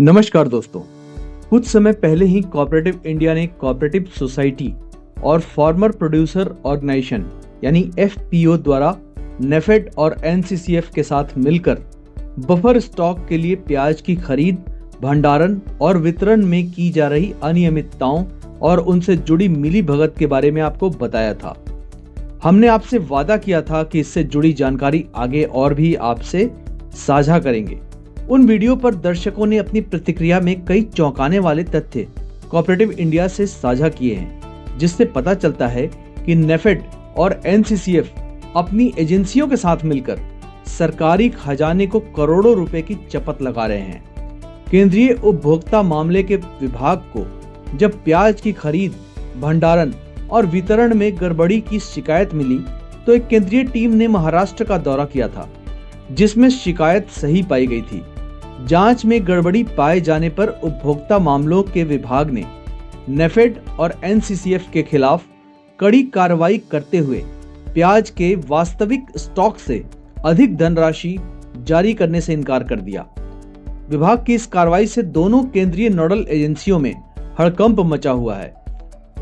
नमस्कार दोस्तों। कुछ समय पहले ही कोऑपरेटिव इंडिया ने कोऑपरेटिव सोसाइटी और फार्मर प्रोड्यूसर ऑर्गेनाइजेशन यानी एफपीओ द्वारा नेफेड और एनसीसीएफ के साथ मिलकर बफर स्टॉक के लिए प्याज की खरीद, भंडारण और वितरण में की जा रही अनियमितताओं और उनसे जुड़ी मिलीभगत के बारे में आपको बताया था। हमने आपसे वादा किया था कि इससे जुड़ी जानकारी आगे और भी आपसे साझा करेंगे। उन वीडियो पर दर्शकों ने अपनी प्रतिक्रिया में कई चौंकाने वाले तथ्य कोऑपरेटिव इंडिया से साझा किए हैं, जिससे पता चलता है कि नेफेड और एनसीसीएफ अपनी एजेंसियों के साथ मिलकर सरकारी खजाने को करोड़ों रुपए की चपत लगा रहे हैं। केंद्रीय उपभोक्ता मामले के विभाग को जब प्याज की खरीद, भंडारण और वितरण में गड़बड़ी की शिकायत मिली तो एक केंद्रीय टीम ने महाराष्ट्र का दौरा किया था, जिसमें शिकायत सही पाई गई थी। जांच में गड़बड़ी पाए जाने पर उपभोक्ता मामलों के विभाग ने नेफेड और एनसीसीएफ के खिलाफ कड़ी कार्रवाई करते हुए प्याज के वास्तविक स्टॉक से अधिक धनराशि जारी करने से इनकार कर दिया। विभाग की इस कार्रवाई से दोनों केंद्रीय नोडल एजेंसियों में हड़कंप मचा हुआ है।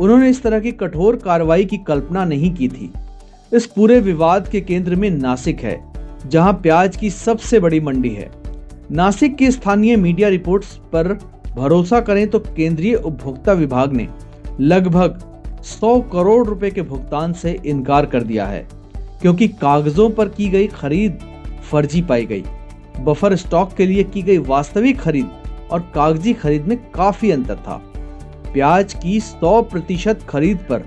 उन्होंने इस तरह की कठोर कार्रवाई की कल्पना नहीं की थी। इस पूरे विवाद के केंद्र में नासिक है, जहां प्याज की सबसे बड़ी मंडी है। नासिक की स्थानीय मीडिया रिपोर्ट्स पर भरोसा करें तो केंद्रीय उपभोक्ता विभाग ने लगभग 100 करोड़ रुपए के भुगतान से इनकार कर दिया है, क्योंकि कागजों पर की गई खरीद फर्जी पाई गई। बफर स्टॉक के लिए की गई वास्तविक खरीद और कागजी खरीद में काफी अंतर था। प्याज की 100% खरीद पर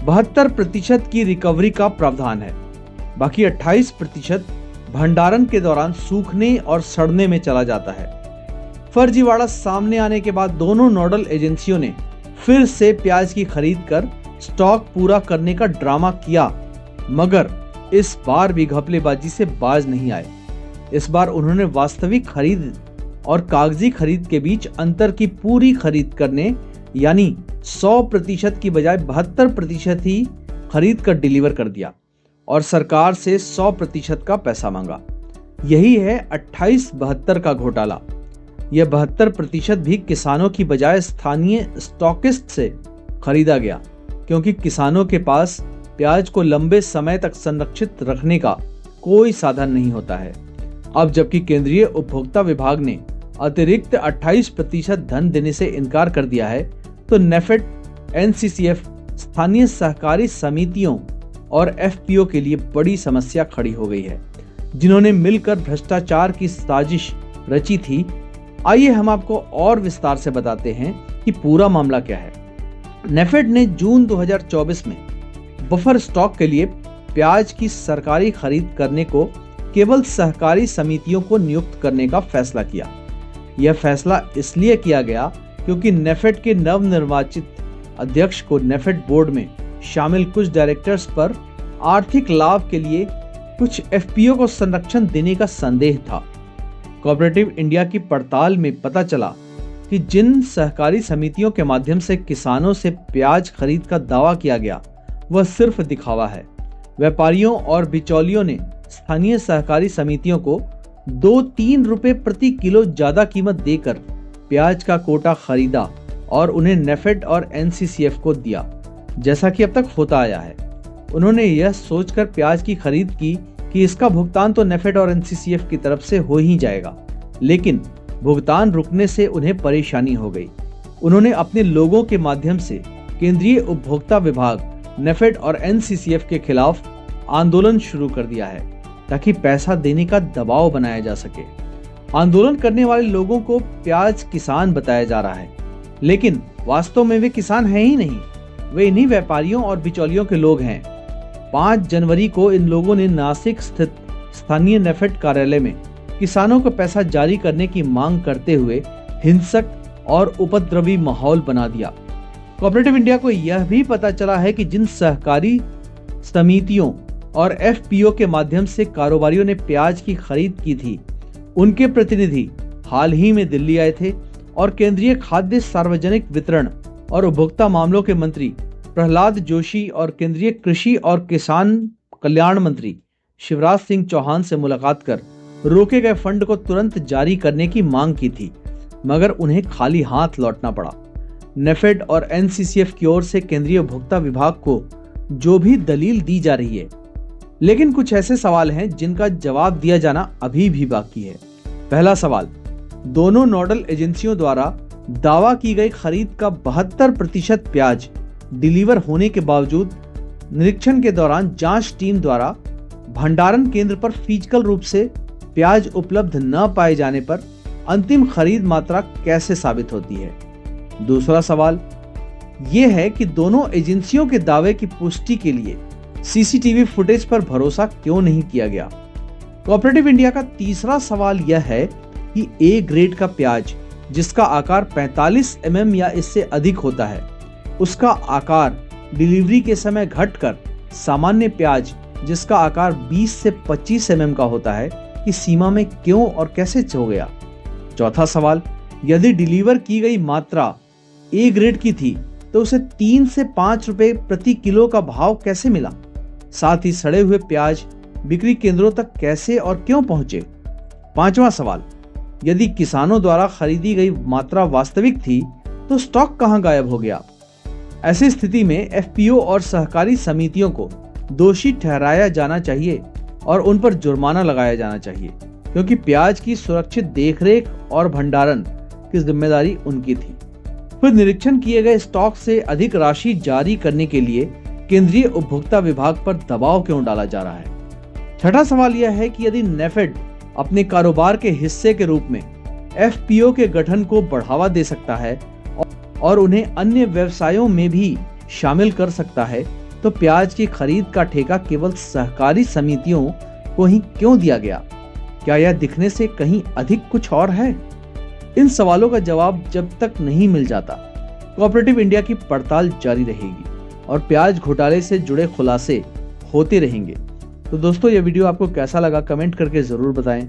72% की रिकवरी का प्रावधान है। बाकी 28% भंडारण के दौरान सूखने और सड़ने में चला जाता है। फर्जीवाड़ा सामने आने के बाद दोनों नोडल एजेंसियों ने फिर से प्याज की खरीद कर स्टॉक पूरा करने का ड्रामा किया, मगर इस बार भी घपलेबाजी से बाज नहीं आए। इस बार उन्होंने वास्तविक खरीद और कागजी खरीद के बीच अंतर की पूरी खरीद करने यानी 100% की बजाय 72% ही खरीद कर डिलीवर कर दिया और सरकार से 100% का पैसा मांगा। यही है 28-72 का घोटाला। यह 72% भी किसानों की बजाय स्थानीय स्टॉकिस्ट से खरीदा गया, क्योंकि किसानों के पास प्याज को लंबे समय तक संरक्षित रखने का कोई साधन नहीं होता है। अब जबकि केंद्रीय उपभोक्ता विभाग ने अतिरिक्त 28% धन देने से इनकार कर दिया है, तो नेफेड, एनसीसीएफ, स्थानीय सहकारी समितियों और एफपीओ के लिए बड़ी समस्या खड़ी हो गई है, जिन्होंने मिलकर भ्रष्टाचार की साजिश रची थी। आइए हम आपको और विस्तार से बताते हैं कि पूरा मामला क्या है। नेफेड ने जून 2024 में बफर स्टॉक के लिए प्याज की सरकारी खरीद करने को केवल सहकारी समितियों को नियुक्त करने का फैसला किया। यह फैसला इसलिए किया गया क्योंकि नेफेड के नवनिर्वाचित अध्यक्ष को नेफेड बोर्ड में शामिल कुछ डायरेक्टर्स पर आर्थिक लाभ के लिए कुछ एफपीओ को संरक्षण देने का संदेह था। कोऑपरेटिव इंडिया की पड़ताल में पता चला कि जिन सहकारी समितियों के माध्यम से किसानों से प्याज खरीद का दावा किया गया, वह सिर्फ दिखावा है। व्यापारियों और बिचौलियों ने स्थानीय सहकारी समितियों को 2-3 रुपए प्रति किलो ज्यादा कीमत देकर प्याज का कोटा खरीदा और उन्हें नेफेड और एनसीसीएफ को दिया, जैसा कि अब तक होता आया है। उन्होंने यह सोचकर प्याज की खरीद की कि इसका भुगतान तो नेफेड और एनसीसीएफ की तरफ से हो ही जाएगा, लेकिन भुगतान रुकने से उन्हें परेशानी हो गई। उन्होंने अपने लोगों के माध्यम से केंद्रीय उपभोक्ता विभाग, नेफेड और एनसीसीएफ के खिलाफ आंदोलन शुरू कर दिया है, ताकि पैसा देने का दबाव बनाया जा सके। आंदोलन करने वाले लोगों को प्याज किसान बताया जा रहा है, लेकिन वास्तव में वे किसान हैं ही नहीं। वे इन्हीं व्यापारियों और बिचौलियों के लोग हैं। 5 जनवरी को इन लोगों ने नासिक स्थित स्थानीय नेफेड कार्यालय में किसानों को पैसा जारी करने की मांग करते हुए हिंसक और उपद्रवी माहौल बना दिया। कोऑपरेटिव इंडिया को यह भी पता चला है कि जिन सहकारी समितियों और एफपीओ के माध्यम से कारोबारियों ने प्याज की खरीद की थी, उनके प्रतिनिधि हाल ही में दिल्ली आए थे और केंद्रीय खाद्य, सार्वजनिक वितरण और उपभोक्ता मामलों के मंत्री प्रहलाद जोशी और केंद्रीय कृषि और किसान कल्याण मंत्री शिवराज सिंह चौहान से मुलाकात कर रोके गए फंड को तुरंत जारी करने की मांग की थी। मगर उन्हें खाली हाथ लौटना पड़ा। नेफेड और एनसीसीएफ की ओर से केंद्रीय उपभोक्ता विभाग को जो भी दलील दी जा रही है, लेकिन कुछ ऐसे सवाल हैं जिनका जवाब दिया जाना अभी भी बाकी है। पहला सवाल, दोनों नोडल एजेंसियों द्वारा दावा की गई खरीद का 72% प्याज डिलीवर होने के बावजूद निरीक्षण के दौरान जांच टीम द्वारा भंडारण केंद्र पर फिजिकल रूप से प्याज उपलब्ध न पाए जाने पर अंतिम खरीद मात्रा कैसे साबित होती है। दूसरा सवाल यह है कि दोनों एजेंसियों के दावे की पुष्टि के लिए सीसीटीवी फुटेज पर भरोसा क्यों नहीं किया गया। कोऑपरेटिव इंडिया का तीसरा सवाल यह है कि ए ग्रेड का प्याज जिसका आकार 45 mm या इससे अधिक होता है, उसका आकार डिलीवरी के समय घटकर सामान्य प्याज जिसका आकार 20 से 25 mm का होता है की सीमा में क्यों और कैसे हो गया। चौथा सवाल, यदि डिलीवर की गई मात्रा ए ग्रेड की थी तो उसे 3 से 5 रुपए प्रति किलो का भाव कैसे मिला। साथ ही सड़े हुए प्याज बिक्री केंद्रों तक कैसे और क्यों पहुंचे। पांचवा सवाल, यदि किसानों द्वारा खरीदी गई मात्रा वास्तविक थी तो स्टॉक कहां गायब हो गया। ऐसी स्थिति में एफपीओ और सहकारी समितियों को दोषी ठहराया जाना चाहिए और उन पर जुर्माना लगाया जाना चाहिए, क्योंकि प्याज की सुरक्षित देखरेख और भंडारण की जिम्मेदारी उनकी थी। फिर निरीक्षण किए गए स्टॉक से अधिक राशि जारी करने के लिए केंद्रीय उपभोक्ता विभाग पर दबाव क्यों डाला जा रहा है। छठा सवाल यह है कि यदि नेफेड अपने कारोबार के हिस्से के रूप में एफपीओ के गठन को बढ़ावा दे सकता है और उन्हें अन्य व्यवसायों में भी शामिल कर सकता है, तो प्याज की खरीद का ठेका केवल सहकारी समितियों को ही क्यों दिया गया। क्या यह दिखने से कहीं अधिक कुछ और है। इन सवालों का जवाब जब तक नहीं मिल जाता, कोऑपरेटिव इंडिया की पड़ताल जारी रहेगी और प्याज घोटाले से जुड़े खुलासे होते रहेंगे। तो दोस्तों, यह वीडियो आपको कैसा लगा कमेंट करके जरूर बताएं।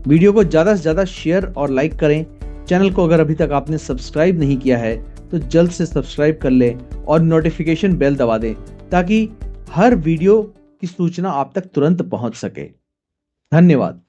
वीडियो को ज्यादा से ज्यादा शेयर और लाइक करें। चैनल को अगर अभी तक आपने सब्सक्राइब नहीं किया है तो जल्द से सब्सक्राइब कर लें और नोटिफिकेशन बेल दबा दें ताकि हर वीडियो की सूचना आप तक तुरंत पहुंच सके। धन्यवाद।